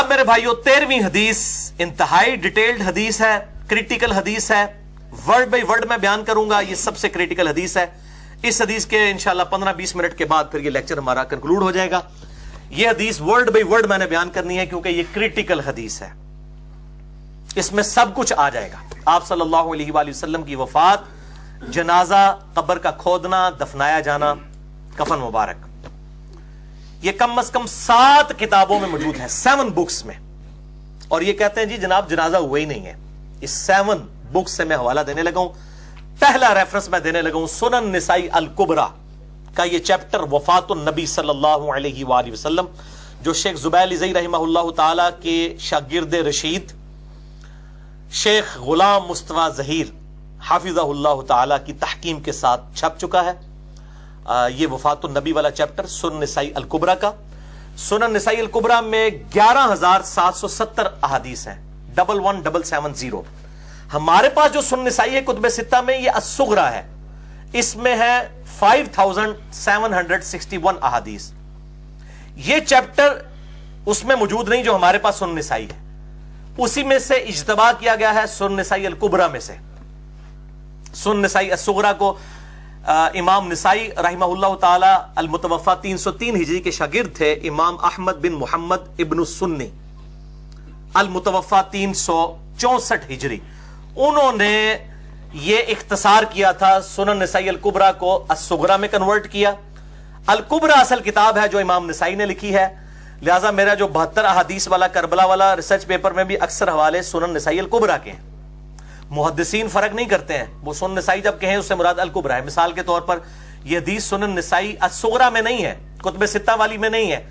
अब मेरे भाइयों 13वीं हदीस इंतहाई डिटेल्ड हदीस है, क्रिटिकल हदीस है, वर्ड बाई वर्ड में बयान करूंगा। ये सबसे क्रिटिकल हदीस है। इस हदीस के इंशाल्लाह 15-20 मिनट के बाद फिर ये लेक्चर हमारा कंक्लूड हो जाएगा। ये हदीस वर्ड बाई वर्ड मैंने बयान करनी है क्योंकि ये क्रिटिकल हदीस है, इसमें सब कुछ आ जाएगा। आप सल्लल्लाहु अलैहि वसल्लम की वफात, जनाजा, कब्र का खोदना, दफनाया जाना, कफन मुबारक, ये कम से कम 7 किताबों में मौजूद है, 7 बुक्स में। और ये कहते हैं जी जनाब जनाजा हुआ ही नहीं है। इस 7 बुक्स से मैं हवाला देने लगा हूं। पहला रेफरेंस मैं देने लगा हूं सुनन निसाई अल कुबरा का ये चैप्टर, वफातुन नबी सल्लल्लाहु अलैहि वसल्लम, जो शेख जुबैर ज़ई रहमहुल्लाह ताला के शागिर्द रशीद शेख गुलाम मुस्तफा ज़हीर हाफिज़हुल्लाह ताला की तहकीम के साथ छप चुका है। ये वफातुन नबी वाला चैप्टर सुनन निसाई अल कुबरा का। सुनन निसाई अल कुबरा में 11,770 अहादीस हैं, 11770। हमारे पास जो सुनन निसाई है कुतुब सित्ता में, ये अस्सुगरा है, इसमें है 5,761 अहादीस। ये चैप्टर उसमें मौजूद नहीं जो हमारे पास सुनन निसाई है, उसी में से इज्तबा किया गया है सुनन निसाई अल कुबरा में से। सुनन निसाई अस्सुगरा को इमाम निसाई रहमहुल्लाह ताला अल मुतवफ़ा 303 हिजरी के शागिर्द थे इमाम अहमद बिन मोहम्मद इब्न सुन्नी अल मुतवफ़ा 364 हिजरी, उन्होंने ये इख्तिसार किया था। सुनन निसाई अल कुबरा को अस्सुगरा में कन्वर्ट किया। अल कुबरा असल किताब है जो इमाम निसाई ने लिखी है, लिहाजा मेरा जो 72 अहादीस वाला करबला वाला रिसर्च पेपर में भी अक्सर हवाले सुनन निसाई अल कुबरा के हैं। मुहद्दिसीन फर्क नहीं करते हैं, वो सुनन निसाई जब कहें उससे मुराद अल कुबरा है। मिसाल के तौर पर यह हदीस सुनन निसाई अस्सुगरा में नहीं है, कुतुब सित्ता वाली में नहीं है,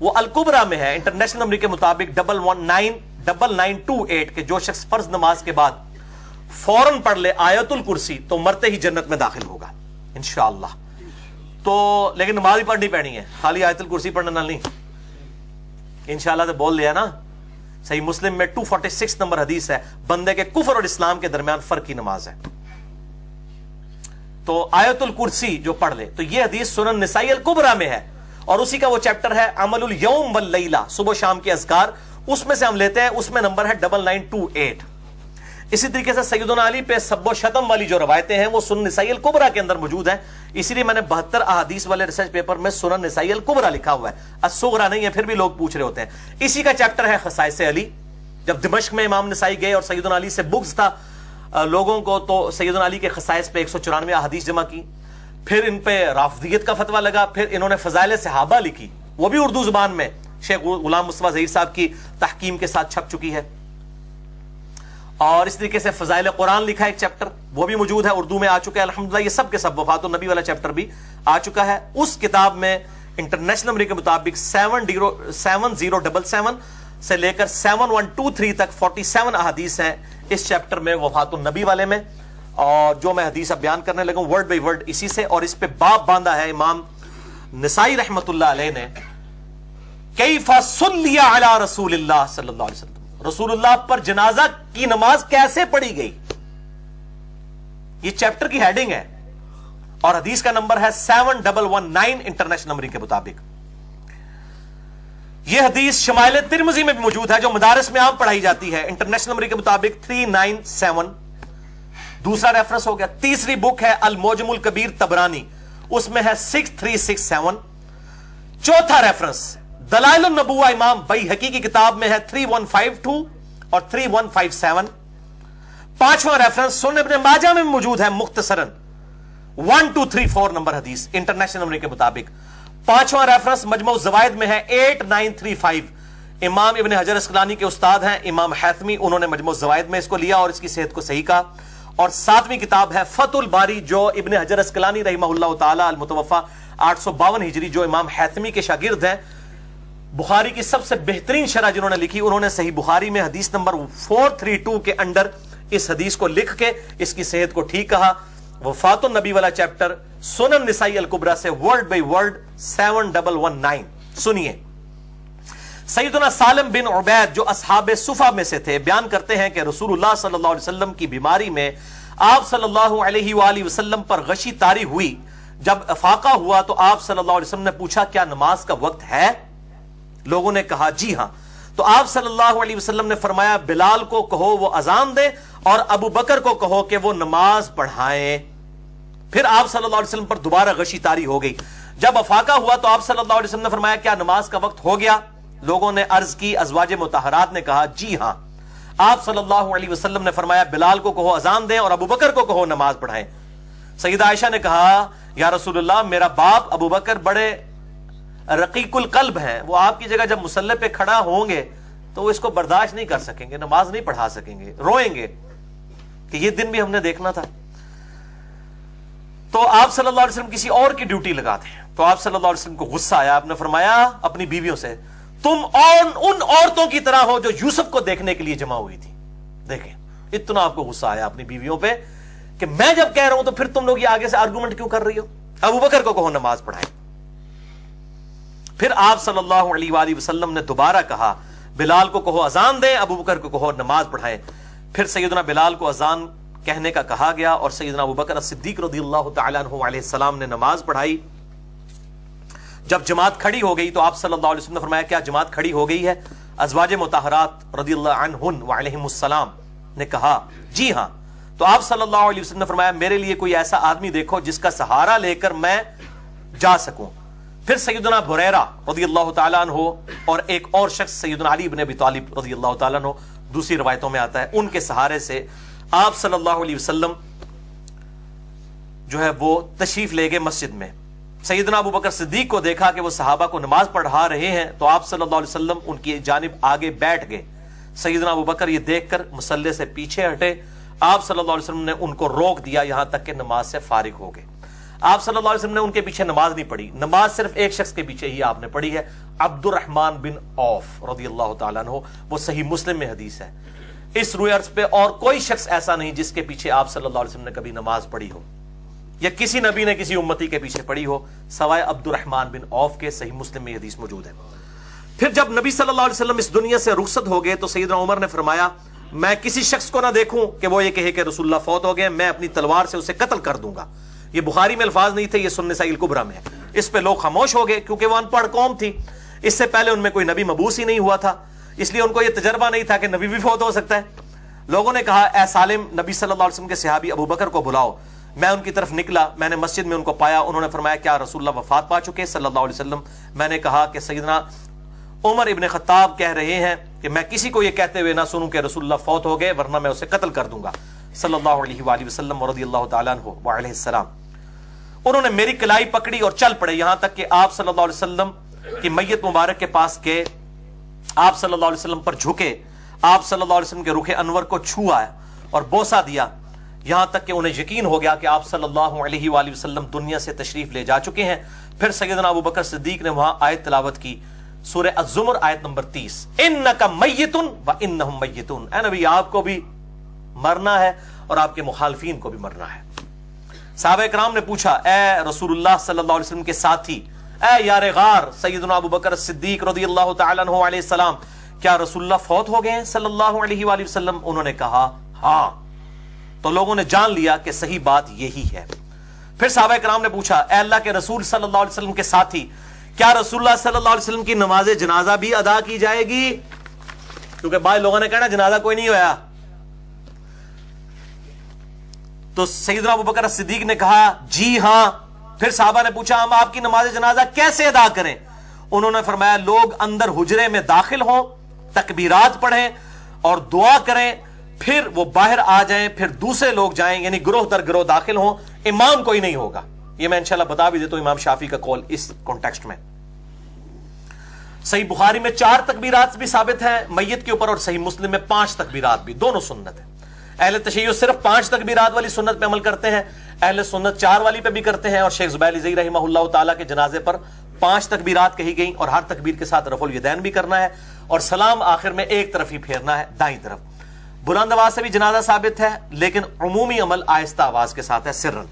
वो अल कुबरा में है। इंटरनेशनल नंबर के मुताबिक 1199928 के जो शख्स फर्ज नमाज के बाद फौरन पढ़ ले आयतुल कुर्सी तो मरते ही जन्नत में दाखिल होगा इंशाअल्लाह। तो लेकिन नमाज भी पढ़नी पैनी है, खाली आयतुल कुर्सी पढ़ने ना नहीं। इंशाअल्लाह तो बोल लिया ना। सही मुस्लिम में 246 नंबर हदीस है, बंदे के कुफर और इस्लाम के दरमियान फर्क की नमाज है, तो आयतुल कुर्सी जो पढ़ ले। तो यह हदीस सुनन निसाई अल कुबरा में है और उसी का वो चैप्टर है अमलुल यौम वल लैला, सुबह शाम के अज़कार, उसमें से हम लेते हैं। उसमें नंबर है 9928। इसी तरीके से सैयदना अली पे सब्बो शतम वाली जो रवायतें हैं वो सुनन निसाई अल कुबरा के अंदर मौजूद है, इसीलिए मैंने 72 अहादीस वाले रिसर्च पेपर में सुनन निसाई अल कुबरा लिखा हुआ है, अस्सुगरा नहीं है। फिर भी लोग पूछ रहे होते हैं। इसी का चैप्टर है खसाइस अली। जब दिमश्क में इमाम निसाई गए और सैयदना अली से बुग़्ज़ था लोगों को, तो सैयदना अली के खसाइस पे 194 अहादीस जमा की। फिर इन पे राफिदियत का फतवा लगा। फिर इन्होंने फज़ाइल सहाबा लिखी, वो भी उर्दू जुबान में शेख गुलाम मुस्तफा ज़हीर साहब की तहकीम के साथ छप चुकी है। और इस तरीके से फज़ाइल कुरान लिखा एक चैप्टर, वो भी मौजूद है, उर्दू में आ चुका है अल्हम्दुलिल्लाह। ये सब के सब वफातुन नबी वाला चैप्टर भी आ चुका है। उस किताब में इंटरनेशनल नंबर के मुताबिक 7077 से लेकर 7123 तक 47 अहादीस हैं इस चैप्टर में वफातुन नबी वाले में। और जो मैं हदीस अब बयान करने लगा वर्ड बाई वर्ड इसी से, और इस पे बाब बांधा है इमाम निसाई रहमतुल्लाह अलैह ने, कैफा सुल्लिया अला रसूलिल्लाह सल्लल्लाहु अलैहि वसल्लम, रसूलुल्लाह पर जनाजा की नमाज कैसे पढ़ी गई। ये चैप्टर की हेडिंग है और हदीस का नंबर है 7119 इंटरनेशनल नंबर के मुताबिक। यह हदीस शमाइल तिरमिज़ी में भी मौजूद है जो मदारस में आम पढ़ाई जाती है, इंटरनेशनल नंबर के मुताबिक 397। दूसरा रेफरेंस हो गया। तीसरी बुक है अल मोजमुल कबीर तबरानी, उसमें है 6367। चौथा रेफरेंस दलाइल नबुवा इमाम बैहकी की किताब में है 3152 और 3157। पांचवा रेफरेंस सुनन इब्न माजा में मौजूद है मुख्तसरन 1234 नंबर हदीस इंटरनेशनल नंबर के मुताबिक। पांचवा रेफरेंस मजमू ज़वाइद में है 8935। इमाम इब्न हजर अस्कलानी के उस्ताद हैं इमाम हैथमी, उन्होंने मजमू ज़वाइद में इसको लिया और इसकी सेहत को सही कहा। और सातवीं किताब है फतुल बारी जो इब्न हजर अस्कलानी रहमहुल्लाह ताला अल मुतवफ़ा 852 हिजरी, जो इमाम हैथमी के शागिर्द हैं। बुखारी की सबसे बेहतरीन शरह जिन्होंने लिखी, उन्होंने सही बुखारी में हदीस नंबर 432 के अंडर इस हदीस को लिख के इसकी सेहत को ठीक कहा। वफातुन नबी वाला चैप्टर सुनन निसाई अल कुबरा से वर्ड बाई वर्ड 7119। सुनिए, सैयदना सालिम बिन उबैद जो असहाबे सुफा में से थे बयान करते हैं कि रसूलुल्लाह सल्लल्लाहु अलैहि वसल्लम की बीमारी में आप सल्लल्लाहु अलैहि वसल्लम पर गशी तारी हुई। जब अफाका हुआ तो आप सल्लल्लाहु अलैहि वसल्लम ने पूछा क्या नमाज का वक्त है? लोगों ने कहा जी हां। तो आप सल्लल्लाहु अलैहि वसल्लम ने फरमाया बिलाल को कहो वो अजान दे और अबू बकर को कहो कि वो नमाज पढ़ाएं। फिर आप सल्लल्लाहु अलैहि वसल्लम पर दोबारा गशी तारी हो गई। जब अफाका हुआ तो आप सल्लल्लाहु अलैहि वसल्लम ने फरमाया क्या नमाज का वक्त हो गया? लोगों ने अर्ज की, अज़वाजे मुतहरात ने कहा जी हां। आप सल्लल्लाहु अलैहि वसल्लम ने फरमाया बिलाल को कहो अजान दें और अबू बकर को कहो नमाज पढ़ाएं। सईदा आयशा ने कहा या रसूलुल्लाह मेरा बाप अबू बकर बड़े रकीकुल कल्ब हैं, वो आपकी जगह जब मुसल्ले पे खड़ा होंगे तो वो इसको बर्दाश्त नहीं कर सकेंगे, नमाज नहीं पढ़ा सकेंगे, रोएंगे कि ये दिन भी हमने देखना था। तो आप सल्लल्लाहु अलैहि वसल्लम किसी और की ड्यूटी लगाते हैं। तो आप सल्लल्लाहु अलैहि वसल्लम को गुस्सा आया। आपने फरमाया अपनी बीवियों से तुम और उन औरतों की तरह हो जो यूसुफ को देखने के लिए जमा हुई थी। देखें इतना आपको गुस्सा आया अपनी बीवियों पे कि मैं जब कह रहा हूं तो फिर तुम लोग ये आगे से आर्गुमेंट क्यों कर रही हो? अबू बकर को कहो नमाज पढ़ाएं। फिर आप सल्लल्लाहु अलैहि वसल्लम ने दोबारा कहा बिलाल को कहो अजान दें, अबू बकर को कहो नमाज पढ़ाएं। फिर सैयदना बिलाल को अजान कहने का कहा गया और सैयदना अबू बकर सिद्दीक रज़ियल्लाहु तआला अन्हु अलैहि सलाम ने नमाज पढ़ाई। जब जमात खड़ी हो गई तो आप सल्लल्लाहु अलैहि वसल्लम ने फरमाया क्या जमात खड़ी हो गई है? अज़वाजे मुतहरात रज़ियल्लाहु अन्हुन व अलैहिमुस्सलाम ने कहा जी हां। तो आप सल्लल्लाहु अलैहि वसल्लम ने फरमाया मेरे लिए कोई ऐसा आदमी देखो जिसका सहारा लेकर मैं जा सकूं। फिर सैयदना बुरैरा रज़ियल्लाहु तआला अन्हु और एक और शख्स सैयदना अली इब्न अबी तालिब रज़ियल्लाहु तआला अन्हु, दूसरी रवायतों में आता है, उनके सहारे से आप सल्लल्लाहु अलैहि वसल्लम जो है वो तशरीफ ले गए मस्जिद में। सैयदना अबू बकर सिद्दीक को देखा कि वो सहाबा को नमाज पढ़ा रहे हैं तो आप सल्लल्लाहु अलैहि वसल्लम उनकी जानिब आगे बैठ गए। सैयदना अबू बकर ये देखकर मुसल्ले से पीछे हटे। आप सल्लल्लाहु अलैहि वसल्लम ने उनको रोक दिया यहां तक कि नमाज से फारिग हो गए। आप सल्लल्लाहु अलैहि वसल्लम ने उनके पीछे नमाज नहीं पढ़ी, नमाज सिर्फ एक शख्स के पीछे ही आपने पढ़ी है, अब्दुर्रहमान बिन औफ रज़ियल्लाहु तआला अन्हु। वो सही मुस्लिम में हदीस है। इस रुए अर्ज पे और कोई शख्स ऐसा नहीं जिसके पीछे आप सल्लल्लाहु अलैहि वसल्लम ने कभी नमाज पढ़ी हो या किसी नबी ने किसी उम्मती के पीछे पढ़ी हो सवाए अब्दुर्रहमान बिन औफ के। सही मुस्लिम में हदीस मौजूद है। फिर जब नबी सल्लल्लाहु अलैहि वसल्लम इस दुनिया से रुखसत हो गए तो सैयदना उमर ने फरमाया मैं किसी शख्स को ना देखूं कि वो ये कहे कि रसूलुल्लाह फौत हो गए, मैं अपनी तलवार से उसे कत्ल कर दूंगा। ये बुखारी में अल्फाज नहीं थे, ये सुन्नह सहीह कुबरा में है। इस पे लोग खामोश हो गए क्योंकि वो अनपढ़ कौम थी, इससे पहले उनमें कोई नबी मबूस ही नहीं हुआ था, इसलिए उनको यह तजर्बा नहीं था कि नबी भी फौत हो सकता है। लोगों ने कहा ए सालिम नबी सल्लल्लाहु अलैहि वसल्लम के सहाबी अबू बकर को बुलाओ। मैं उनकी तरफ निकला, मैंने मस्जिद में उनको पाया। उन्होंने फरमाया क्या रसूलुल्लाह वफात पा चुके सल्लल्लाहु अलैहि वसल्लम? मैंने कहा कि सैयदना उमर इब्न खत्ताब कह रहे हैं कि मैं किसी को यह कहते हुए ना सुनूं कि रसूलुल्लाह फौत हो गए वरना मैं उसे कत्ल कर दूंगा सल्लल्लाहु अलैहि वसल्लम रज़ियल्लाहु तआला अन्हु व अलैहिस्सलाम। उन्होंने मेरी कलाई पकड़ी और चल पड़े यहां तक कि आप सल्लल्लाहु अलैहि वसल्लम की मैयत मुबारक के पास गए। आप सल्लल्लाहु अलैहि वसल्लम पर झुके, आप सल्लल्लाहु अलैहि वसल्लम के रुखे अनवर को छुआ और बोसा दिया, यहां तक कि उन्हें यकीन हो गया कि आप सल्लल्लाहु अलैहि वसल्लम दुनिया से तशरीफ ले जा चुके हैं। फिर सैयदना अबू बकर सिद्दीक ने वहां आयत तिलावत की, सूरह अज़्ज़ुमर आयत नंबर 30, इन्नका मय्यितुन व इन्नहुम मय्यितून। ऐ नबी आपको भी मरना है और आपके मुखालिफिन को भी मरना है। सहाबा किराम ने पूछा ए रसूलुल्लाह सल्लल्लाहु अलैहि वसल्लम के साथी, ए यार गार सैयदना अबू बकर सिद्दीक रज़ियल्लाहु तआला अन्हु अलैहि सलाम, क्या रसूलुल्लाह फौत हो गए हैं सल्लल्लाहु अलैहि वसल्लम? उन्होंने कहा हां। तो लोगों ने जान लिया कि सही बात यही है। फिर सहाबा किराम ने पूछा ए अल्लाह के रसूल सल्लल्लाहु अलैहि वसल्लम के साथी, क्या रसूलुल्लाह सल्लल्लाहु अलैहि वसल्लम की नमाज जनाजा भी अदा की जाएगी? क्योंकि बाद लोगों ने कहना जनाजा कोई नहीं होया। तो सैयदना अबू बकर सिद्दीक ने कहा जी हां। फिर साहबा ने पूछा हम आपकी नमाज जनाजा कैसे अदा करें? उन्होंने फरमाया लोग अंदर हुजरे में दाखिल हों, तकबीरात पढ़ें और दुआ करें, फिर वो बाहर आ जाएं, फिर दूसरे लोग जाएं, यानी ग्रोह दर ग्रोह दाखिल हों, इमाम कोई नहीं होगा। ये मैं इंशाल्लाह बता भी देता हूं इमाम शाफी का कौल इस कॉन्टेक्स्ट में। सही बुखारी में 4 तकबीरात भी साबित है मैयत के ऊपर और सही मुस्लिम में 5 तकबीरात भी, दोनों सुन्नत है। अहले तशय्युअ सिर्फ 5 तकबीरात वाली सुन्नत पे अमल करते हैं, अहले सुन्नत 4 वाली पे भी करते हैं। और शेख ज़ुबैर ज़ई रहमहुल्लाह ताला के जनाजे पर 5 तकबीरात कही गई और हर तकबीर के साथ रफ़ुल यदैन भी करना है और सलाम आखिर में एक तरफ ही फेरना है, दाईं तरफ। बुलंद आवाज से भी जनाजा साबित है, लेकिन उमूमी अमल आहिस्ता आवाज के साथ है, सिर्रन।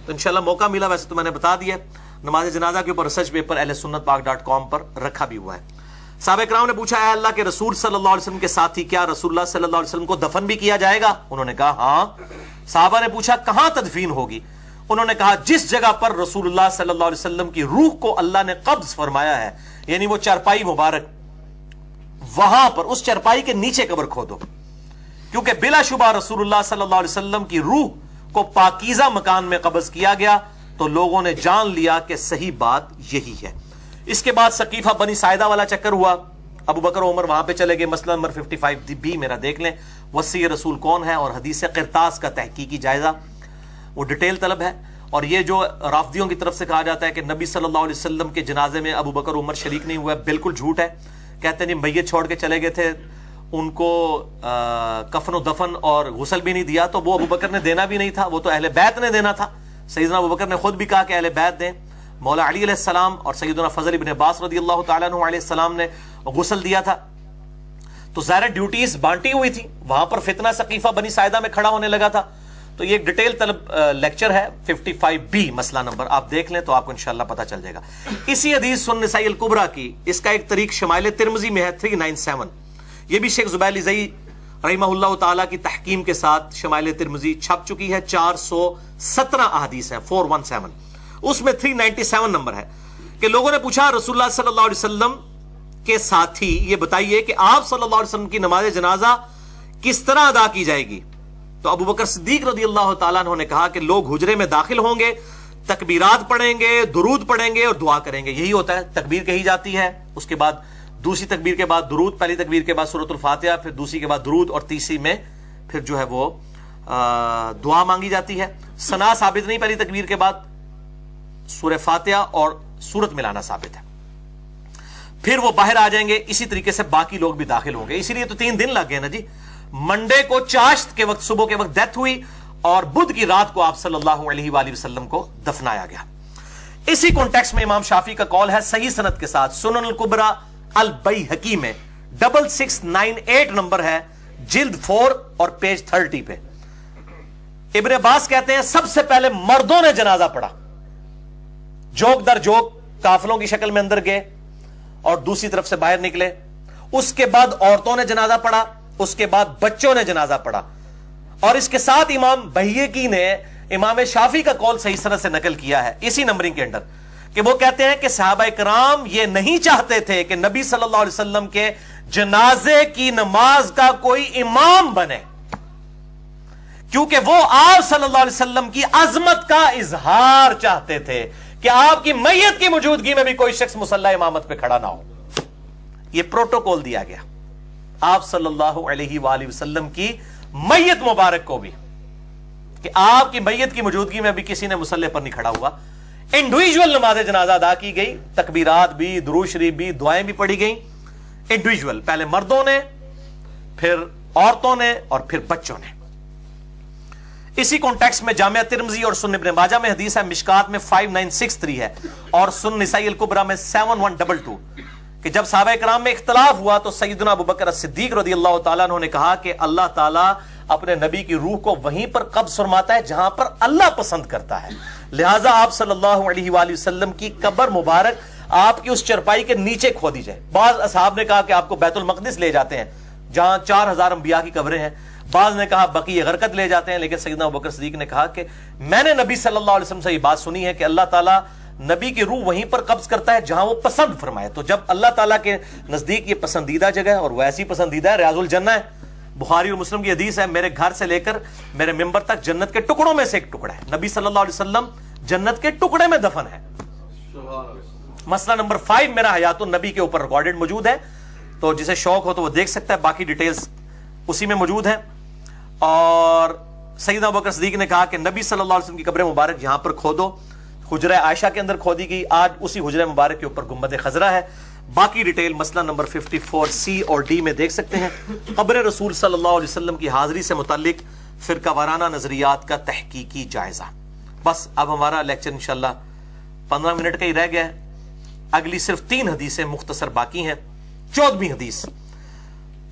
तो इंशाल्लाह मौका मिला, वैसे तो मैंने बता दिया, नमाज जनाजा के ऊपर रिसर्च पेपर ahlesunnatpak.com पर रखा भी हुआ है। साहबा किराम ने पूछा है अल्लाह के रसूल सल्लल्लाहु अलैहि वसल्लम के साथी, क्या रसूलुल्लाह सल्लल्लाहु अलैहि वसल्लम को दफन भी किया जाएगा? उन्होंने कहा हां। साहबा ने पूछा कहां तदफीन होगी? उन्होंने कहा जिस जगह पर रसूलुल्लाह सल्लल्लाहु अलैहि वसल्लम की रूह को अल्लाह ने कब्ज फरमाया है, यानी वो चारपाई मुबारक, वहां पर उस चरपाई के नीचे कब्र खोदो, क्योंकि बिला शुबा रसूलुल्लाह सल्लल्लाहु अलैहि वसल्लम की रूह को पाकीज़ा मकान में कब्ज़ किया गया। तो लोगों ने जान लिया कि सही बात यही है। इसके बाद सकीफा बनी साइदा वाला चक्कर हुआ, अबू बकर उमर वहां पे चले गए। मसला नंबर 55 भी मेरा देख लें, वसी रसूल कौन है और हदीस क़िरतास का तहकीकी जायजा, वो डिटेल तलब है। और ये जो राफदियों की तरफ से कहा जाता है कि नबी सल्लल्लाहु अलैहि वसल्लम के जनाजे में अबू बकर उमर शरीक नहीं हुआ, बिल्कुल झूठ है। कहते नहीं मैयत छोड़ के चले गए थे, उनको कफन दफन और गुसल भी नहीं दिया, तो वो अबू बकर ने देना भी नहीं था, वो तो अहले बैत ने देना था। सैयदना अबू बकर ने खुद भी कहा कि अहले बैत दें। मौला अली अलैहिस्सलाम और सैयदना फजल इब्न अब्बास रदियल्लाहु ताला अन्हु अलैहिस्सलाम ने गुसल दिया था। तो ज़ाहिर ड्यूटीज बांटी हुई थी। वहां पर फितना सकीफा बनी साइदा में खड़ा होने लगा था। तो ये एक डिटेल तलब लेक्चर है 55B मसला नंबर, आप देख लें तो आपको इंशाअल्लाह पता चल जाएगा। इसी हदीस सुन्न निसाई अल कुबरा की, इसका एक तरीक शमाइल तिरमिज़ी में है 397। ये भी शेख ज़ुबैर लिज़ई रहमहुल्लाह ताला की तहकीम के साथ शमाइल तिरमिज़ी छप चुकी है। 417 अहदीस है, 417। उसमें 397 नंबर है कि लोगों ने पूछा रसूलुल्लाह सल्लल्लाहु अलैहि वसल्लम के साथी ये बताइए कि आप सल्लल्लाहु अलैहि वसल्लम की नमाज जनाजा किस तरह अदा की जाएगी। तो अबू बकर सिद्दीक रज़ियल्लाहु ताला अन्हु ने कहा कि लोग हुजरे में दाखिल होंगे, तकबीरात पढ़ेंगे, दुरूद पढ़ेंगे और दुआ करेंगे। यही होता है, तकबीर कही जाती है, उसके बाद दूसरी तकबीर के बाद दुरूद, पहली तकबीर के बाद सूरतुल फातिहा, फिर दूसरी के बाद दुरूद और तीसरी में फिर जो है वो दुआ मांगी जाती है। सना साबित नहीं, पहली तकबीर के बाद सूरह फातिहा और सूरत मिलाना साबित है। फिर वो बाहर आ जाएंगे, इसी तरीके से बाकी लोग भी दाखिल होंगे। इसीलिए तो 3 दिन लग गए ना जी। मंडे को चाश्त के वक्त सुबह के वक्त डेथ हुई और बुध की रात को आप सल्लल्लाहु अलैहि वसल्लम को दफनाया गया। इसी कॉन्टेक्स्ट में इमाम शाफी का कौल है सही सनद के साथ, सुनन अल कुबरा अल बैहकी में 6698 नंबर है, जिल्द 4 और पेज 30 पे। इब्न अब्बास कहते हैं सबसे पहले मर्दों ने जनाजा पढ़ा, जोक दर जोक काफिलों की शक्ल में अंदर गए और दूसरी तरफ से बाहर निकले। उसके बाद औरतों ने जनाजा पढ़ा, उसके बाद बच्चों ने जनाजा पढ़ा। और इसके साथ इमाम बैहकी ने इमाम शाफी का कौल सही सनद से नकल किया है इसी नंबरिंग के अंदर, कि वो कहते हैं कि सहाबा इकराम ये नहीं चाहते थे कि नबी सल्लल्लाहु अलैहि वसल्लम के जनाजे की नमाज का कोई इमाम बने, क्योंकि वो आप सल्लल्लाहु अलैहि वसल्लम की अजमत का इजहार चाहते थे कि आपकी मैयत की मौजूदगी में भी कोई शख्स मुसल्ला इमामत पे खड़ा ना हो। यह प्रोटोकॉल दिया गया आप सल्लल्लाहु अलैहि वसल्लम की मैयत मुबारक को भी, कि आपकी मैयत की मौजूदगी में भी किसी ने मुसल्ले पर नहीं खड़ा हुआ। इंडिविजुअल नमाज जनाजा अदा की गई, तकबीरात भी, दुरूद शरीफ भी, दुआएं भी पढ़ी गई इंडिविजुअल, पहले मर्दों ने, फिर औरतों ने और फिर बच्चों ने। इसी कॉन्टेक्स्ट में जामिया तिरमिज़ी और सुन्न इब्न माजा में हदीस है, मिशकात में 5963 है और सुन्न निसाई अल कुबरा में 7122 कि जब सहाबा इकराम में इख्तलाफ हुआ तो सैयदना अबू बकर सिद्दीक रज़ियल्लाहु ताला अन्हु ने कहा कि अल्लाह ताला अपने नबी की रूह को वहीं पर कब्ज़ फरमाता है जहां पर अल्लाह पसंद करता है, लिहाजा आप सल्लल्लाहु अलैहि वसल्लम की कब्र मुबारक आपकी उस चरपाई के नीचे खोदी जाए। बाज़ असहाब ने कहा कि आपको बैतुल मक़दिस ले जाते हैं जहां 4000 अंबिया की कब्रें हैं, बाज़ ने कहा बकी गरकत ले जाते हैं, लेकिन सैयदना अबू बकर सिद्दीक ने कहा कि मैंने नबी सल्लल्लाहु अलैहि वसल्लम से ये बात सुनी है कि अल्लाह ताला नबी की रूह वहीं पर कब्ज करता है जहां वो पसंद फरमाए। तो जब अल्लाह ताला के नजदीक ये पसंदीदा जगह है और वैसी पसंदीदा है, रियाजुल जन्नह है, बुखारी और मुस्लिम की हदीस है, मेरे घर से लेकर मेरे मिंबर तक जन्नत के टुकड़ों में से एक टुकड़ा है। नबी सल्लल्लाहु अलैहि वसल्लम जन्नत के टुकड़े में दफन है। मसला नंबर 5 मेरा हयातुन नबी के ऊपर रिकॉर्डेड मौजूद है, तो जिसे शौक हो तो वो देख सकता है, बाकी डिटेल्स उसी में मौजूद है। और सैयदना अबू बकर सिद्दीक ने कहा कि नबी सल्लल्लाहु अलैहि वसल्लम की कब्र मुबारक यहां पर खोदो, हुजरा आयशा के अंदर खोदी गई, आज उसी हुजरा मुबारक के ऊपर गुंबद खजरा है। बाकी डिटेल मसला नंबर 54C और D में देख सकते हैं। कब्र रसूल सल्लल्लाहु अलैहि वसल्लम की हाजिरी से मुताल्लिक फिरका वाराना नजरियात का तहकीकी जायजा। बस अब हमारा लेक्चर इंशाल्लाह 15 मिनट का ही रह गया है। अगली सिर्फ 3 हदीसें मुख्तसर बाकी हैं। 14वीं हदीस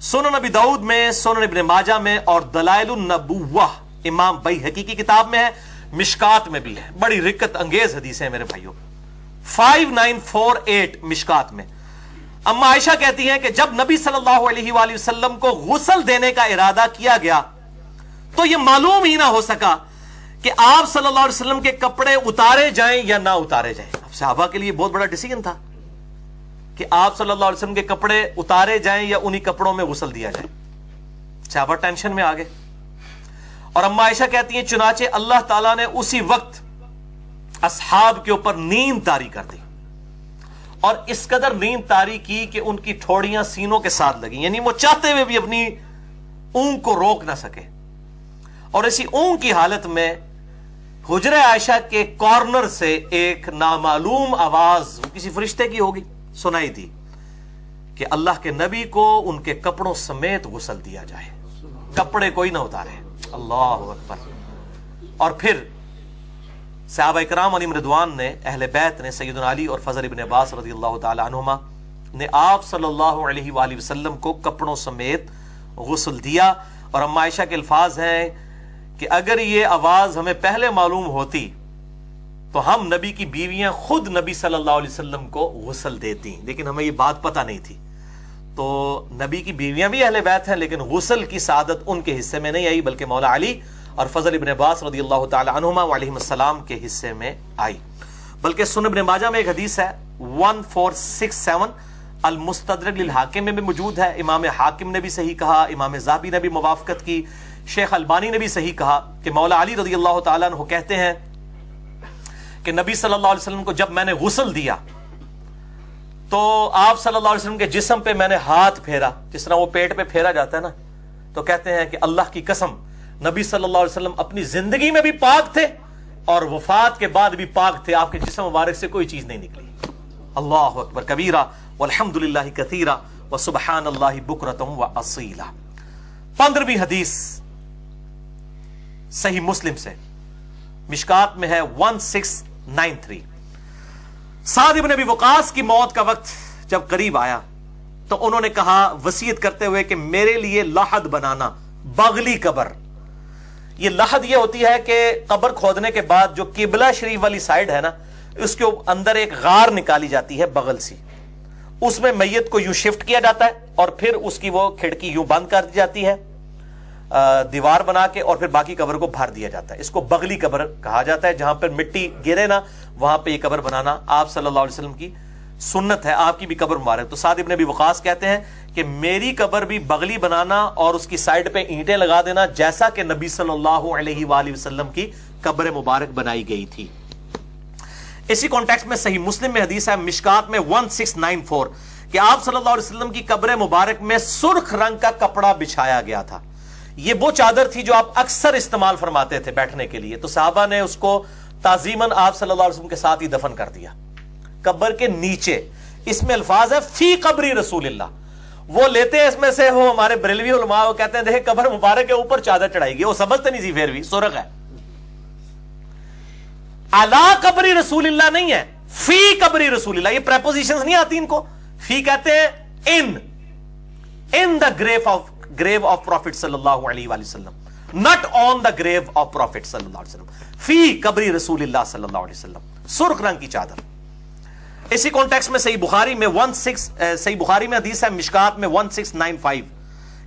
सुनन नबी दाऊद में, सुनन इब्न माजा में और दलाइलुन नबुव्वह इमाम बैहकी की किताब में है, मिशकात में भी है। बड़ी रिक्कत अंगेज हदीसें हैं मेरे भाइयों। 5948 मिशकात में अम्मा आयशा कहती हैं कि जब नबी सल्लल्लाहु अलैहि वसल्लम को गुस्ल देने का इरादा किया गया तो यह मालूम ही ना हो सका कि आप सल्लल्लाहु अलैहि वसल्लम के कपड़े उतारे जाएं या ना उतारे जाएं। अब सहाबा के लिए बहुत बड़ा डिसीजन था کہ آپ صلی اللہ علیہ وسلم کے کپڑے اتارے جائیں یا انہی کپڑوں میں غسل دیا جائے. صحابہ ٹینشن میں آ گئے. اور اما عائشہ کہتی ہیں چنانچہ اللہ تعالیٰ نے اسی وقت اصحاب کے اوپر نیند طاری کر دی, اور اس قدر نیند طاری کی کہ ان کی ٹھوڑیاں سینوں کے ساتھ لگیں, یعنی وہ چاہتے ہوئے بھی اپنی اونگ کو روک نہ سکے. اور اسی اونگ کی حالت میں حجرہ عائشہ کے کارنر سے ایک نامعلوم آواز, کسی فرشتے کی ہوگی, سنائی دی کہ اللہ کے نبی کو ان کے کپڑوں سمیت غسل دیا جائے, کپڑے کوئی نہ اتارے. اللہ اکبر. اور پھر صحابہ کرام علیہم رضوان نے, اہل بیت نے, سیدنا علی اور فضل ابن عباس رضی اللہ تعالی عنہما نے آپ صلی اللہ علیہ وآلہ وسلم کو کپڑوں سمیت غسل دیا. اور اما عائشہ کے الفاظ ہیں کہ اگر یہ آواز ہمیں پہلے معلوم ہوتی تو ہم نبی کی بیویاں خود نبی صلی اللہ علیہ وسلم کو غسل دیتی, لیکن ہمیں یہ بات پتہ نہیں تھی. تو نبی کی بیویاں بھی اہل بیت ہیں, لیکن غسل کی سعادت ان کے حصے میں نہیں آئی, بلکہ مولا علی اور فضل ابن عباس رضی اللہ تعالی عنہما علیہم السلام کے حصے میں آئی. بلکہ سنن ابن ماجہ میں ایک حدیث ہے 1467 المستدرک للحاکم میں بھی موجود ہے. امام حاکم نے بھی صحیح کہا, امام ذہبی نے بھی موافقت کی, شیخ البانی نے بھی صحیح کہا کہ مولا علی رضی اللہ تعالیٰ عنہ کہتے ہیں کہ نبی صلی اللہ علیہ وسلم کو جب میں نے غسل دیا تو آپ صلی اللہ علیہ وسلم کے جسم پہ میں نے ہاتھ پھیرا, جس طرح وہ پیٹ پہ پھیرا جاتا ہے نا, تو کہتے ہیں کہ اللہ کی قسم نبی صلی اللہ علیہ وسلم اپنی زندگی میں بھی پاک تھے اور وفات کے بعد بھی پاک تھے, آپ کے جسم مبارک سے کوئی چیز نہیں نکلی. اللہ اکبر کبیرہ والحمد للہ کثیرہ وسبحان اللہ بکرۃ واصیلا. 15ویں حدیث صحیح مسلم سے, مشکات میں ہے 1693. سعد بن ابی وقاص کی موت کا وقت جب قریب آیا تو انہوں نے کہا وصیت کرتے ہوئے کہ میرے لیے لحد بنانا, بغلی قبر. یہ لحد یہ ہوتی ہے کہ قبر کھودنے کے بعد جو قبلہ شریف والی سائڈ ہے نا, اس کے اندر ایک غار نکالی جاتی ہے بغل سی, اس میں میت کو یوں شفٹ کیا جاتا ہے اور پھر اس کی وہ کھڑکی یوں بند کر دی جاتی ہے دیوار بنا کے, اور پھر باقی قبر کو بھر دیا جاتا ہے. اس کو بغلی قبر کہا جاتا ہے. جہاں پر مٹی گرے نا وہاں پہ یہ قبر بنانا آپ صلی اللہ علیہ وسلم کی سنت ہے, آپ کی بھی قبر مبارک. تو سعد ابن ابی وقاص کہتے ہیں کہ میری قبر بھی بغلی بنانا اور اس کی سائڈ پہ اینٹیں لگا دینا, جیسا کہ نبی صلی اللہ علیہ وآلہ وسلم کی قبر مبارک بنائی گئی تھی. اسی کانٹیکسٹ میں صحیح مسلم میں حدیث ہے مشکات میں 1694 کہ آپ صلی اللہ علیہ وسلم کی قبر مبارک میں سرخ رنگ کا کپڑا بچھایا گیا تھا. یہ وہ چادر تھی جو آپ اکثر استعمال فرماتے تھے بیٹھنے کے لیے, تو صحابہ نے اس کو تعظیماً آپ صلی اللہ علیہ وسلم کے ساتھ ہی دفن کر دیا قبر کے نیچے. اس میں الفاظ ہے فی قبری رسول اللہ, وہ لیتے ہیں اس میں سے, وہ ہمارے بریلوی علماء وہ کہتے ہیں دیکھیں قبر مبارک کے اوپر چادر چڑھائی گئی, وہ سمجھتے نہیں تھی پھر بھی سرخ ہے. علی قبری رسول اللہ نہیں ہے, فی قبری رسول اللہ. یہ پریپوزیشنز نہیں آتی ان کو, فی کہتے ہیں ان دا grave of Prophet صلی اللہ علیہ وآلہ وسلم, not on the grave of Prophet صلی اللہ علیہ وسلم. فی قبری رسول اللہ صلی اللہ علیہ وسلم, سرخ رنگ کی چادر. اسی کانٹیکسٹ میں صحیح بخاری میں صحیح بخاری میں حدیث ہے مشکات میں 1695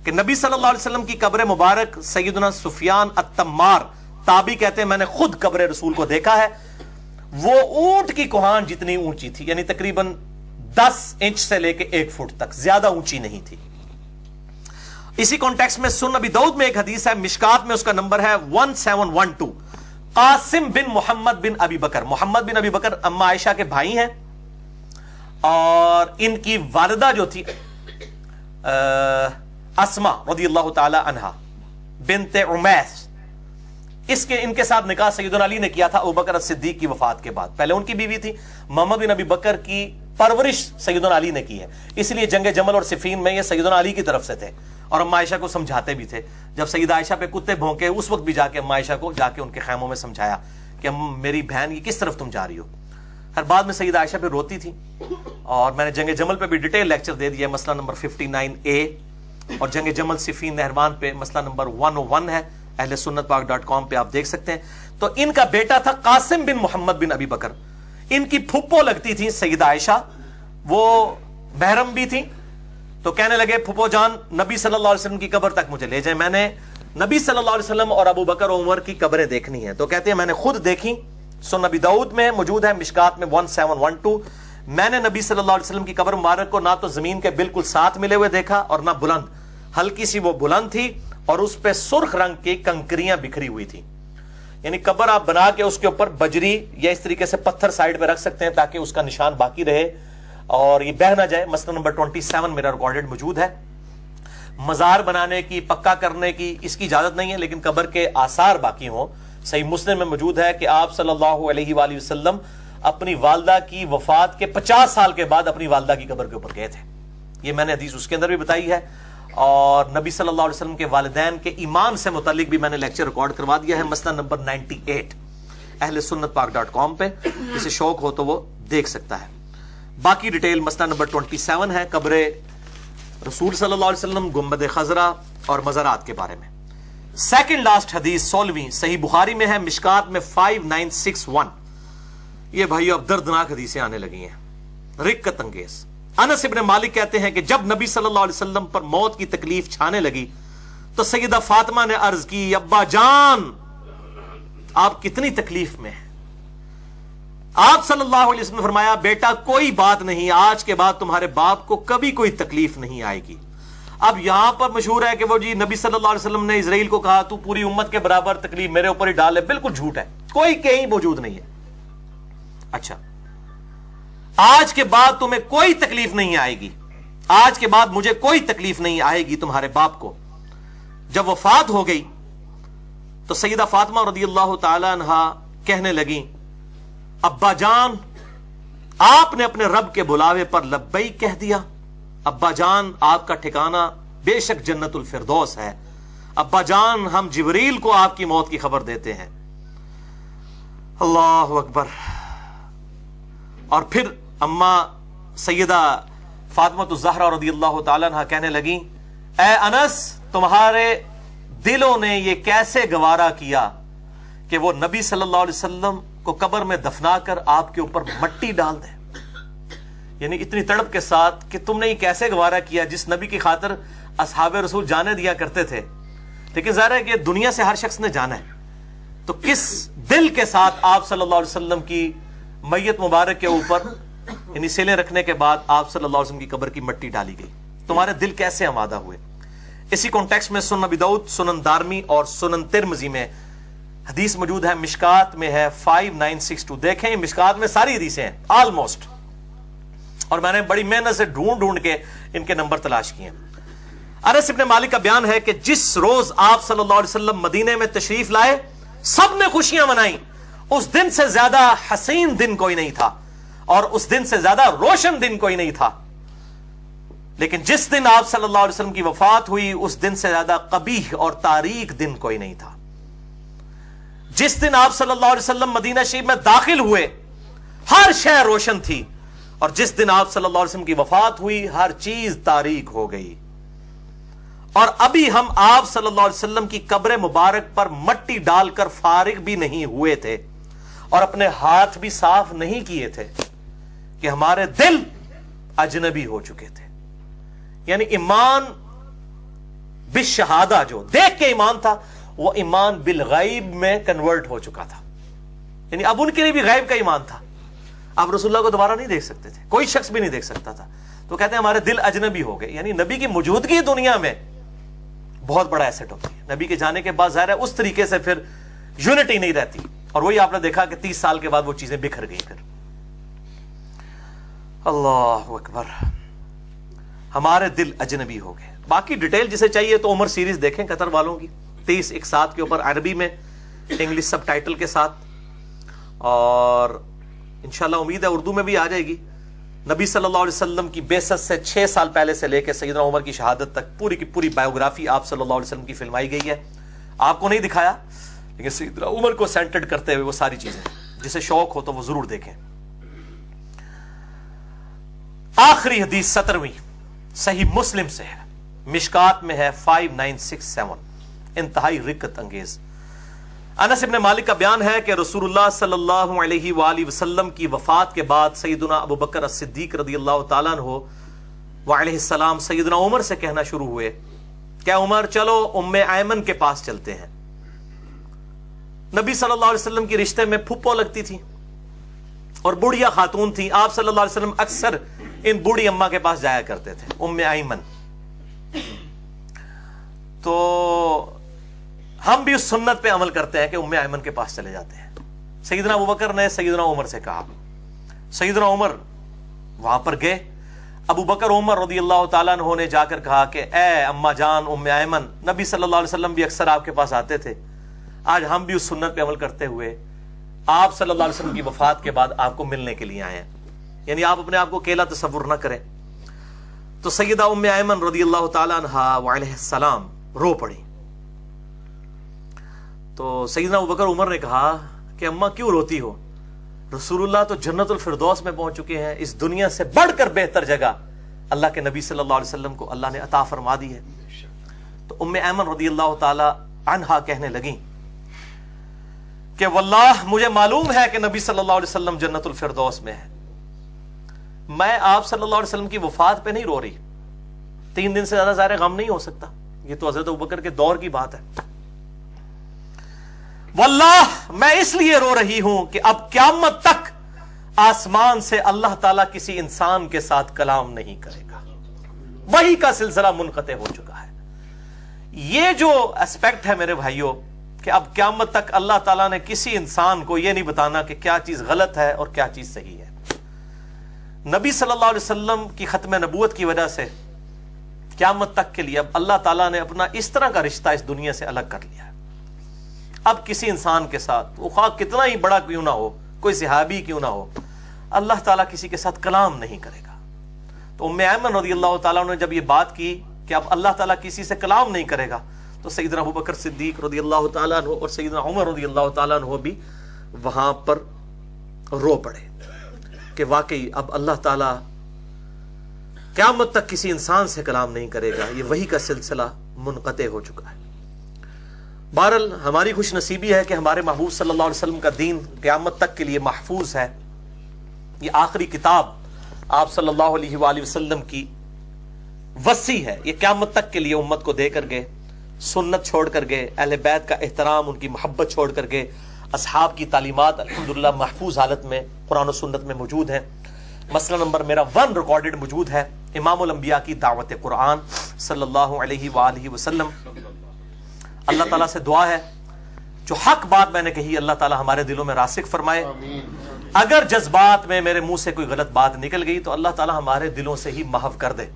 کہ نبی صلی اللہ علیہ وسلم کی قبر مبارک سیدنا سفیان التمار تابعی کہتے ہیں میں نے خود قبر رسول کو دیکھا ہے, وہ اونٹ کی کوہان جتنی اونچی تھی, یعنی تقریباً 10 انچ سے لے کے 1 فٹ تک, زیادہ اونچی نہیں تھی. اسی کانٹیکسٹ میں سنن ابی داؤد میں ایک حدیث ہے مشکات میں اس کا نمبر ہے 1712 قاسم بن محمد بن ابی بکر. محمد بن ابی بکر اما عائشہ کے بھائی ہیں, اور ان کی والدہ جو تھی اسما رضی اللہ تعالی عنہا بنت عمیس, ان کے ساتھ نکاح سیدنا علی نے کیا تھا ابوبکر الصدیق کی وفات کے بعد. پہلے ان کی بیوی تھی. محمد بن ابی بکر کی پرورش سیدنا علی نے کی ہے, اس لیے جنگ جمل اور صفین میں یہ سیدنا علی کی طرف سے تھے, اور اما عائشہ کو سمجھاتے بھی تھے. جب سیدہ عائشہ پہ کتے بھونکے اس وقت بھی جا کے اما عائشہ کو جا کے ان کے خیموں میں سمجھایا کہ میری بہن یہ کس طرف تم جا رہی ہو. ہر بعد میں سیدہ عائشہ پہ روتی تھی, اور میں نے جنگ جمل پہ بھی ڈیٹیل لیکچر دے دیا, مسئلہ نمبر 59A, اور جنگ جمل صفین نہروان پہ مسئلہ نمبر 101 ہے, اہل سنت پاک.com پہ آپ دیکھ سکتے ہیں. تو ان کا بیٹا تھا قاسم بن محمد بن ابی بکر, ان کی پھپھو لگتی تھی سیدہ عائشہ, وہ محرم بھی تھی. تو کہنے لگے پھپھو جان نبی صلی اللہ علیہ وسلم کی قبر تک مجھے لے جائیں, میں نے نبی صلی اللہ علیہ وسلم اور ابو بکر و عمر کی قبریں دیکھنی ہیں. تو کہتے ہیں میں نے خود دیکھی. سنن ابی داؤد میں موجود ہے مشکات میں 1712 मैंने नबी सल्लल्लाहु अलैहि वसल्लम की कब्र मुबारक को ना तो जमीन के बिल्कुल साथ मिले हुए देखा और ना बुलंद, हल्की सी वो बुलंद थी और उस पे सुर्ख रंग की कंकरियां बिखरी हुई थी। यानी कब्र आप बना के उसके ऊपर बजरी या इस तरीके से पत्थर साइड पे रख सकते हैं ताकि उसका निशान बाकी रहे और ये बह ना जाए। मसला नंबर 27 मेरा रिकॉर्डेड मौजूद है। मजार बनाने की, पक्का करने की इसकी इजाजत नहीं है, लेकिन कब्र के आसार बाकी हों। सही मुस्लिम में मौजूद है कि आप सल्लल्लाहु अलैहि वसल्लम अपनी वालदा की वफात के 50 साल के बाद अपनी वालदा की कब्र के ऊपर गए थे। ये मैंने हदीस उसके अंदर भी बताई है और नबी सल्लल्लाहु अलैहि वसल्लम के वालिदैन के ईमान से मुतालिक भी मैंने लेक्चर रिकॉर्ड करवा दिया है, मसला नंबर 98 ahlesunnatpark.com पे, जिसे शौक हो तो वो देख सकता है। बाकी डिटेल मसला नंबर 27 है, कब्र रसूल सल्लल्लाहु अलैहि वसल्लम, गुंबद खजरा और मज़ारात के बारे में। सेकंड लास्ट हदीस 16वीं सही बुखारी में है, मिशकात में 5961। ये भाई अब दर्दनाक हदीसें आने लगी हैं, रिक्कत अंगेज। अनस इब्न मालिक कहते हैं कि जब नबी सल्लल्लाहु अलैहि वसल्लम पर मौत की तकलीफ छाने लगी तो सैयदा फातिमा ने अर्ज की, अब्बा जान आप कितनी तकलीफ में हैं। आप सल्लल्लाहु अलैहि वसल्लम ने फरमाया, बेटा कोई बात नहीं, आज के बाद तुम्हारे बाप को कभी कोई तकलीफ नहीं आएगी। अब यहां पर मशहूर है कि वो जी नबी सल्लल्लाहु अलैहि वसल्लम ने इजराइल को कहा तू पूरी उम्मत के बराबर तकलीफ मेरे ऊपर ही डाल है, बिल्कुल झूठ है, कोई कहीं मौजूद नहीं है। अच्छा, आज के बाद तुम्हें कोई तकलीफ नहीं आएगी, आज के बाद मुझे कोई तकलीफ नहीं आएगी तुम्हारे बाप को। जब वफात हो गई तो सैयदा फातिमा रदियल्लाहु ताला अन्हा कहने लगी, अब्बा जान आपने अपने रब के बुलावे पर लब्बैक कह दिया। अब्बा जान आपका ठिकाना बेशक जन्नतुल फिरदौस है। अब्बा जान हम जिब्रील को आपकी मौत की खबर देते हैं। अल्लाहु अकबर। और फिर अम्मा सैयदा फातिमा ज़हरा रदियल्लाहु ताला अन्हा कहने लगी, ए अनस तुम्हारे दिलों ने यह कैसे गवारा किया कि वो नबी सल्लल्लाहु अलैहि वसल्लम को कब्र में दफना कर आपके ऊपर मट्टी डाल दे। यानी इतनी तड़प के साथ कि तुमने ये कैसे गवारा किया जिस नबी की खातिर असहाबे रसूल जाने दिया करते थे, लेकिन ज़ाहिर है कि दुनिया से हर शख्स ने जाना है, तो किस दिल के साथ आप सल्लल्लाहु अलैहि वसल्लम की मैयत मुबारक के ऊपर यानी सेलें रखने के बाद आप सल्लल्लाहु अलैहि वसल्लम की कब्र की मट्टी डाली गई, तुम्हारे दिल कैसे आमादा हुए। इसी कॉन्टेक्स्ट में सुनन अबी दाऊद, सुनन दारमी और सुनन तिरमिज़ी में हदीस मौजूद है, मिशकात में है 5962। देखें मिशकात में सारी हदीसें हैं ऑलमोस्ट, और मैंने बड़ी मेहनत से ढूंढ ढूंढ के इनके नंबर तलाश किए। अनस इब्न मालिक का बयान है कि जिस रोज आप सल्लल्लाहु अलैहि वसल्लम मदीने में तशरीफ लाए सब ने खुशियां मनाई। उस दिन से ज्यादा हसीन दिन कोई नहीं था और उस दिन से ज्यादा रोशन दिन कोई नहीं था, लेकिन जिस दिन आप सल्लल्लाहु अलैहि वसल्लम की वफात हुई उस दिन से ज्यादा कबीह और तारीक दिन कोई नहीं था। जिस दिन आप सल्लल्लाहु अलैहि वसल्लम मदीना शरीफ में दाखिल हुए हर शय रोशन थी, और जिस दिन आप सल्लल्लाहु अलैहि वसल्लम की वफात हुई हर चीज तारीक हो गई। और अभी हम आप सल्लल्लाहु अलैहि वसल्लम की कब्र मुबारक पर मट्टी डालकर फारिग भी नहीं हुए थे और अपने हाथ भी साफ नहीं किए थे कि हमारे दिल अजनबी हो चुके थे। यानी ईमान बिशहादा जो देख के ईमान था वो ईमान बिल गैब में कन्वर्ट हो चुका था। यानी अब उनके लिए भी गैब का ईमान था, आप रसूलुल्लाह को दोबारा नहीं देख सकते थे, कोई शख्स भी नहीं देख सकता था, तो कहते हैं हमारे दिल अजनबी हो गए। यानी नबी की मौजूदगी दुनिया में बहुत बड़ा एसेट होती है। नबी के जाने के बाद ज़ाहिर है उस तरीके से फिर यूनिटी नहीं रहती, और वही आपने देखा कि 30 साल के बाद वो चीजें बिखर गई। फिर अल्लाह अकबर, हमारे दिल अजनबी हो गए। बाकी डिटेल जिसे चाहिए तो उमर सीरीज देखें कतर वालों की, 30-1-7 के ऊपर अरबी में इंग्लिश सब टाइटल के साथ, और इंशाल्लाह उम्मीद है उर्दू में भी आ जाएगी। नबी सल्लल्लाहु अलैहि वसल्लम की बेसत से 6 साल पहले से लेकर सैयदना उमर की शहादत तक पूरी की पूरी बायोग्राफी आप सल्लल्लाहु अलैहि वसल्लम की फिल्माई गई है। आपको नहीं दिखाया, लेकिन सैयदना उमर को सेंटर्ड करते हुए वो सारी चीजें, जिसे शौक हो तो वो जरूर देखें। आखिरी हदीस 17वीं सही मुस्लिम से है, मिशकात में है 5967, इंतहाई रिक्कत अंगेज। अनस इब्न मालिक का बयान है कि रसूलुल्लाह सल्लल्लाहु अलैहि वसल्लम की वफात के बाद सैयदना अबू बकर as-सिद्दीक रदियल्लाहु ताला अन्हु व अलैहिस्सलाम सैयदना उमर से कहना शुरू हुए, क्या उमर चलो उम्मे आयमन के पास चलते हैं। नबी सल्लल्लाहु अलैहि वसल्लम की रिश्ते में फुप्पो लगती थी, اور بوڑھیا خاتون تھی. آپ صلی اللہ علیہ وسلم اکثر ان بوڑھی اماں کے پاس جایا کرتے تھے, ام ایمن. تو ہم بھی اس سنت پہ عمل کرتے ہیں کہ ام ایمن کے پاس چلے جاتے ہیں. سیدنا ابوبکر نے سیدنا عمر سے کہا, سیدنا عمر وہاں پر گئے. ابو بکر عمر رضی اللہ تعالیٰ عنہ نے جا کر کہا کہ اے اما جان ام ایمن, نبی صلی اللہ علیہ وسلم بھی اکثر آپ کے پاس آتے تھے, آج ہم بھی اس سنت پہ عمل کرتے ہوئے آپ صلی اللہ علیہ وسلم کی وفات کے بعد آپ کو ملنے کے لیے آئے ہیں, یعنی آپ اپنے آپ کو اکیلا تصور نہ کریں. تو سیدہ ام ایمن رضی اللہ تعالیٰ عنہا وعلیہ السلام رو پڑی. تو سیدنا ابوبکر عمر نے کہا کہ اماں کیوں روتی ہو, رسول اللہ تو جنت الفردوس میں پہنچ چکے ہیں, اس دنیا سے بڑھ کر بہتر جگہ اللہ کے نبی صلی اللہ علیہ وسلم کو اللہ نے عطا فرما دی ہے. تو ام ایمن رضی اللہ تعالی عنہا کہنے لگیں کہ واللہ مجھے معلوم ہے کہ نبی صلی اللہ علیہ وسلم جنت الفردوس میں ہے, میں آپ صلی اللہ علیہ وسلم کی وفات پہ نہیں رو رہی, 3 دن سے زیادہ ظاہر غم نہیں ہو سکتا, یہ تو حضرت ابوبکر کے دور کی بات ہے. واللہ میں اس لیے رو رہی ہوں کہ اب قیامت تک آسمان سے اللہ تعالیٰ کسی انسان کے ساتھ کلام نہیں کرے گا, وحی کا سلسلہ منقطع ہو چکا ہے. یہ جو اسپیکٹ ہے میرے بھائیوں کہ اب قیامت تک اللہ تعالیٰ نے کسی انسان کو یہ نہیں بتانا کہ کیا چیز غلط ہے اور کیا چیز صحیح ہے. نبی صلی اللہ علیہ وسلم کی ختم نبوت کی وجہ سے قیامت تک کے لیے اب اللہ تعالیٰ نے اپنا اس طرح کا رشتہ اس دنیا سے الگ کر لیا ہے. اب کسی انسان کے ساتھ, وہ خواہ کتنا ہی بڑا کیوں نہ ہو, کوئی صحابی کیوں نہ ہو, اللہ تعالیٰ کسی کے ساتھ کلام نہیں کرے گا. تو ام ایمن رضی اللہ تعالیٰ نے جب یہ بات کی کہ اب اللہ تعالیٰ کسی سے کلام نہیں کرے گا, تو سیدنا ابوبکر صدیق رضی اللہ تعالیٰ عنہ اور سیدنا عمر رضی اللہ تعالیٰ عنہ بھی وہاں پر رو پڑے کہ واقعی اب اللہ تعالیٰ قیامت تک کسی انسان سے کلام نہیں کرے گا, یہ وحی کا سلسلہ منقطع ہو چکا ہے. بہرحال ہماری خوش نصیبی ہے کہ ہمارے محبوب صلی اللہ علیہ وسلم کا دین قیامت تک کے لیے محفوظ ہے. یہ آخری کتاب آپ صلی اللہ علیہ وآلہ وسلم کی وصی ہے, یہ قیامت تک کے لیے امت کو دے کر گئے, سنت چھوڑ کر گئے, اہل بیت کا احترام, ان کی محبت چھوڑ کر گئے. اصحاب کی تعلیمات الحمدللہ محفوظ حالت میں قرآن و سنت میں موجود ہیں. مسئلہ نمبر میرا 1 ریکارڈڈ موجود ہے, امام الانبیاء کی دعوت قرآن صلی اللہ علیہ وآلہ وسلم. اللہ تعالیٰ سے دعا ہے جو حق بات میں نے کہی اللہ تعالیٰ ہمارے دلوں میں راسخ فرمائے. اگر جذبات میں میرے منہ سے کوئی غلط بات نکل گئی تو اللہ تعالیٰ ہمارے دلوں سے ہی محو کر دے.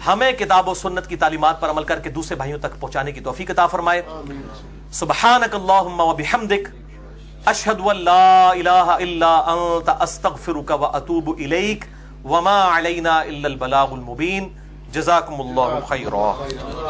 ہمیں کتاب و سنت کی تعلیمات پر عمل کر کے دوسرے بھائیوں تک پہنچانے کی توفیق عطا فرمائے. سبحانک اللہم و بحمدک, اشہد ان لا الہ الا انت, استغفرک و اتوب الیک, وما علینا الا البلاغ المبین. جزاکم اللہ خیرا.